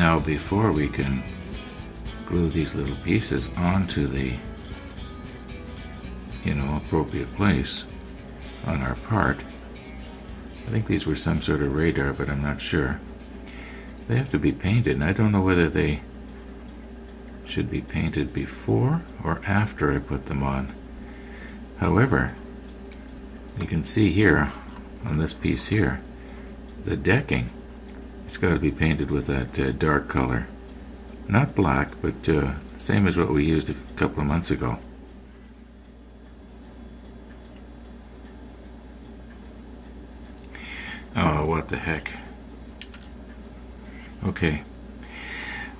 Now, before we can glue these little pieces onto the, appropriate place on our part, I think these were some sort of radar, but I'm not sure. They have to be painted, and I don't know whether they should be painted before or after I put them on. However, you can see here on this piece here, the decking, it's got to be painted with that dark color. Not black, but same as what we used a couple of months ago. Oh, what the heck. Okay.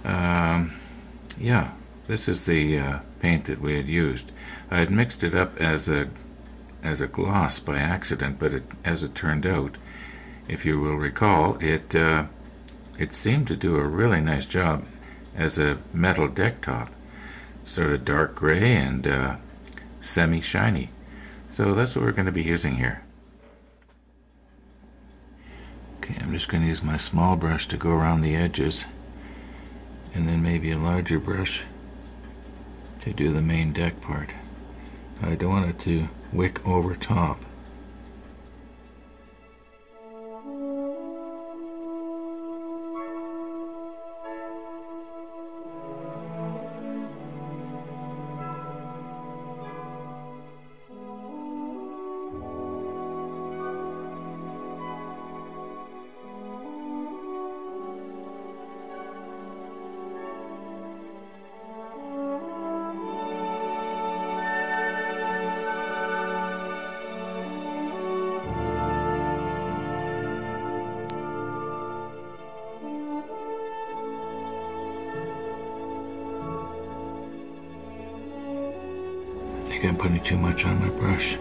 Yeah, this is the paint that we had used. I had mixed it up as a gloss by accident, but as it turned out, if you will recall, it seemed to do a really nice job as a metal deck top, sort of dark gray and semi-shiny. So that's what we're going to be using here. Okay, I'm just going to use my small brush to go around the edges, and then maybe a larger brush to do the main deck part. I don't want it to wick over top. I think I'm putting too much on my brush.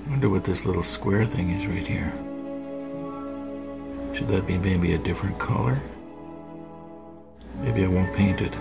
I wonder what this little square thing is right here. Should that be maybe a different color? Maybe I won't paint it.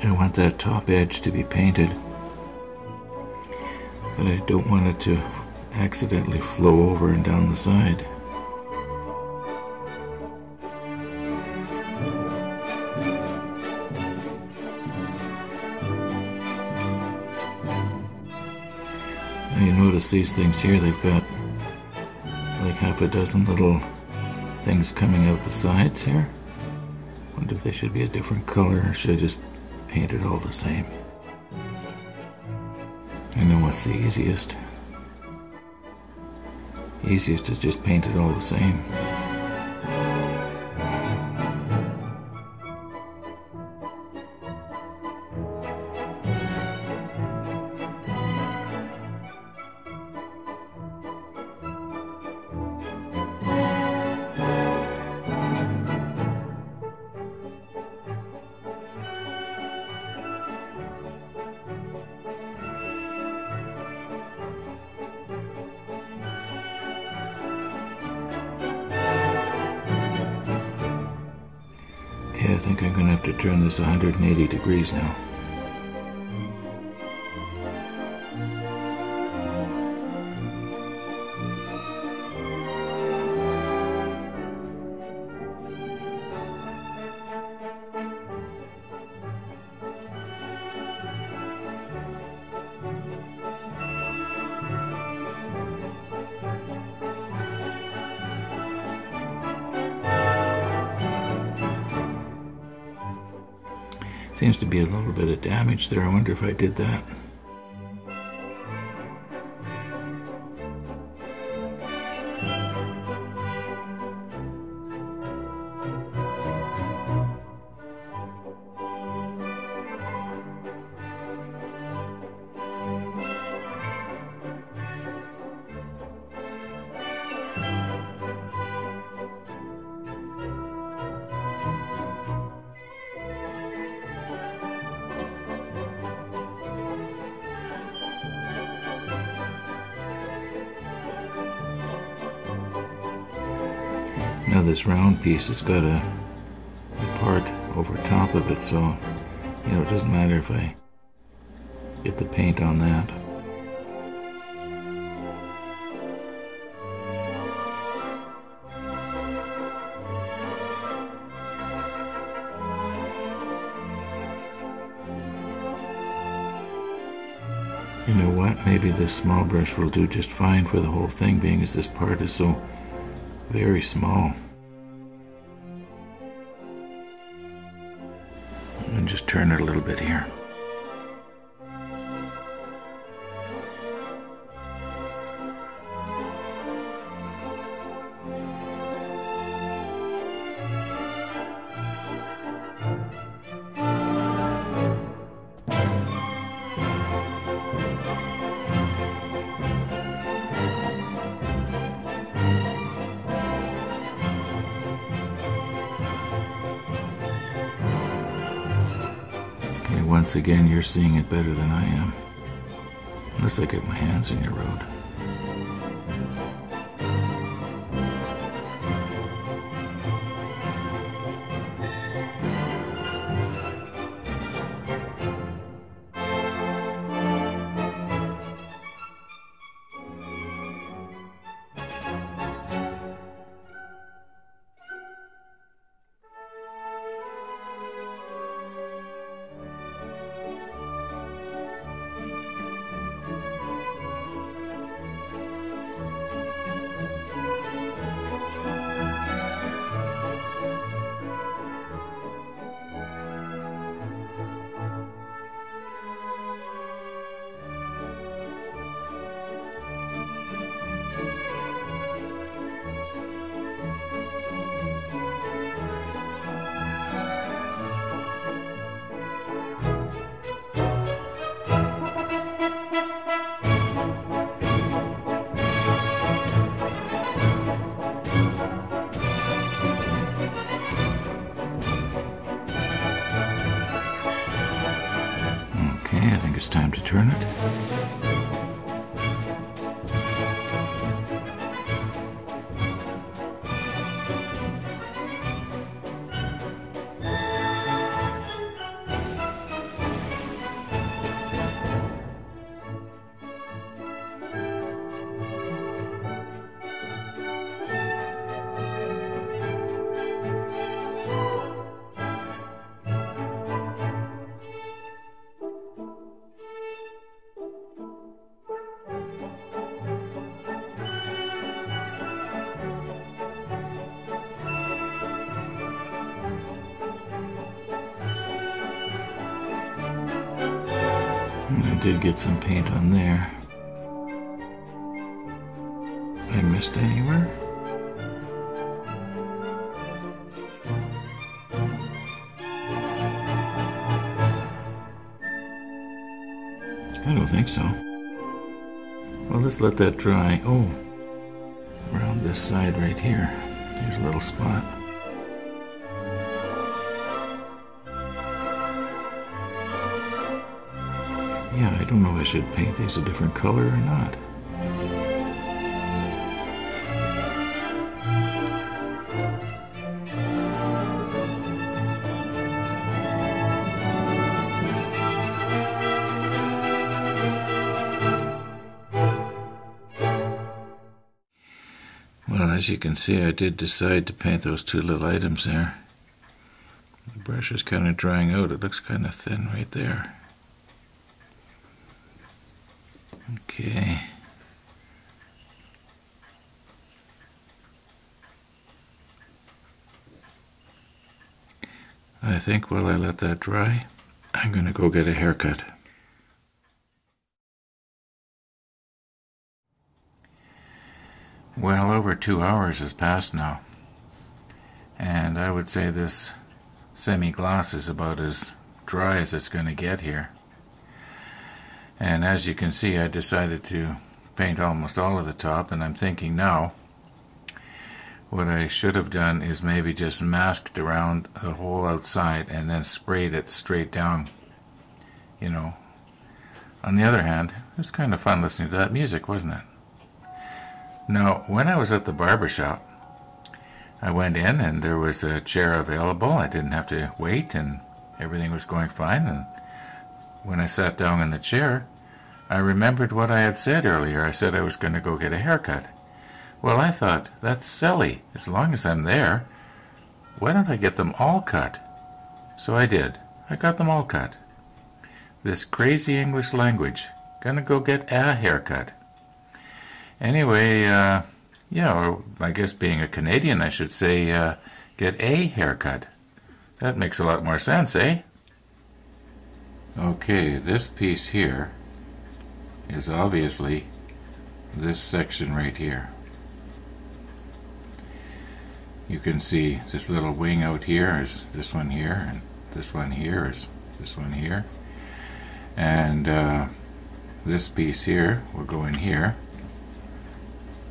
I want that top edge to be painted, but I don't want it to accidentally flow over and down the side. Now you notice these things here, they've got like half a dozen little things coming out the sides here. Wonder if they should be a different color, or should I just paint it all the same? I know what's the easiest. Easiest is just paint it all the same. Okay, I think I'm going to have to turn this 180 degrees now. Seems to be a little bit of damage there. I wonder if I did that. Now this round piece, it's got a part over top of it, so it doesn't matter if I get the paint on that. You know what? Maybe this small brush will do just fine for the whole thing, being as this part is so very small. And just turn it a little bit here. Once again, you're seeing it better than I am. Unless I get my hands in your road. Okay, I think it's time to turn it. I did get some paint on there. I missed anywhere? I don't think so. Well, let's let that dry. Oh, around this side right here. Here's a little spot. Yeah, I don't know if I should paint these a different color or not. Well, as you can see, I did decide to paint those two little items there. The brush is kind of drying out. It looks kind of thin right there. Okay. I think while I let that dry, I'm going to go get a haircut. Well, over 2 hours has passed now, and I would say this semi-gloss is about as dry as it's going to get here. And as you can see, I decided to paint almost all of the top, and I'm thinking now what I should have done is maybe just masked around the whole outside and then sprayed it straight down, you know. On the other hand, it was kind of fun listening to that music, wasn't it? Now, when I was at the barber shop, I went in and there was a chair available. I didn't have to wait and everything was going fine. And when I sat down in the chair, I remembered what I had said earlier. I said I was going to go get a haircut. Well, I thought, that's silly. As long as I'm there, why don't I get them all cut? So I did. I got them all cut. This crazy English language. Gonna go get a haircut. Anyway, or I guess being a Canadian, I should say, get a haircut. That makes a lot more sense, eh? Okay, this piece here is obviously this section right here. You can see this little wing out here is this one here, and this one here is this one here. And this piece here will go in here,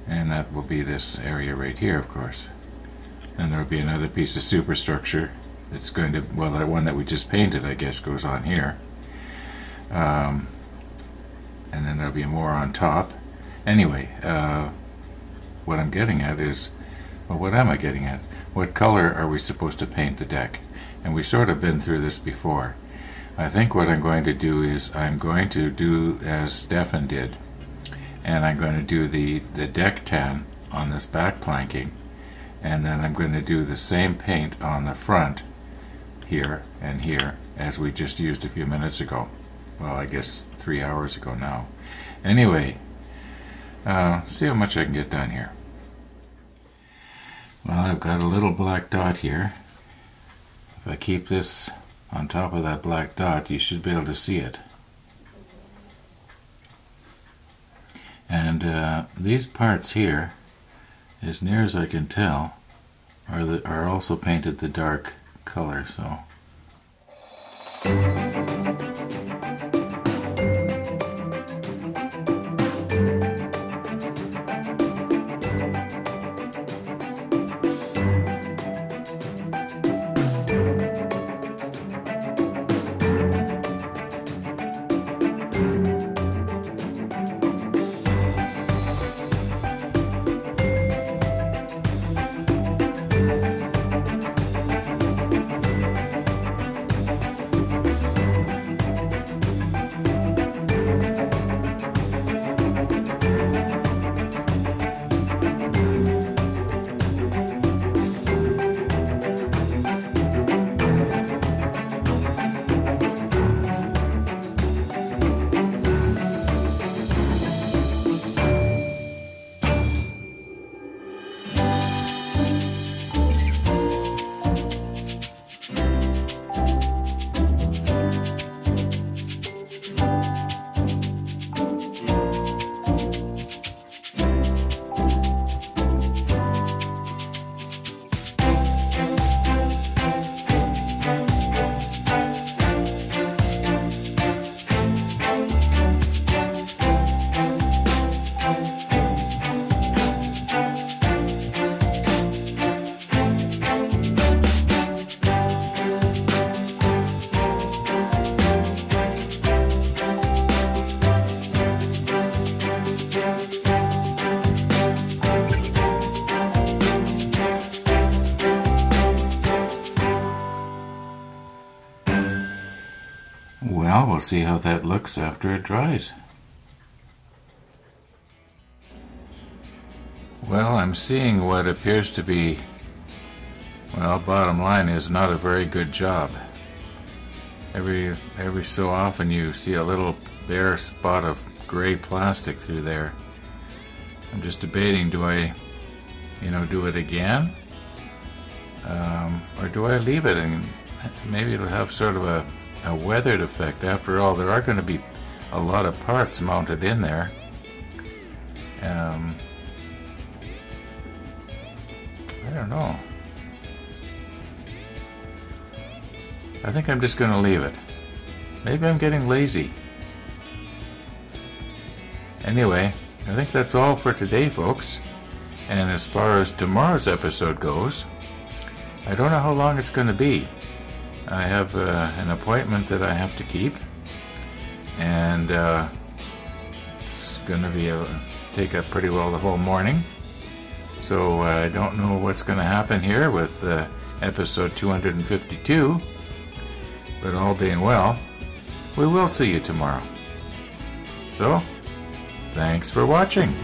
and that will be this area right here, of course. And there will be another piece of superstructure that's going to, well, that one that we just painted, I guess, goes on here. And then there'll be more on top. Anyway, what I'm getting at is, well, what am I getting at? What color are we supposed to paint the deck? And we've sort of been through this before. I think what I'm going to do is I'm going to do as Stefan did, and I'm going to do the deck tan on this back planking, and then I'm going to do the same paint on the front here and here as we just used a few minutes ago. Well, I guess 3 hours ago now. Anyway, see how much I can get done here. Well, I've got a little black dot here. If I keep this on top of that black dot, you should be able to see it. And these parts here, as near as I can tell, are also painted the dark color, so. Well, we'll see how that looks after it dries. Well, I'm seeing what appears to be, well, bottom line is not a very good job. Every so often you see a little bare spot of gray plastic through there. I'm just debating, do I, do it again? Or do I leave it and maybe it'll have sort of a weathered effect. After all, there are going to be a lot of parts mounted in there. I don't know. I think I'm just going to leave it. Maybe I'm getting lazy. Anyway, I think that's all for today, folks. And as far as tomorrow's episode goes, I don't know how long it's going to be. I have an appointment that I have to keep, and it's going to be take up pretty well the whole morning. So I don't know what's going to happen here with episode 252, but all being well, we will see you tomorrow. So, thanks for watching.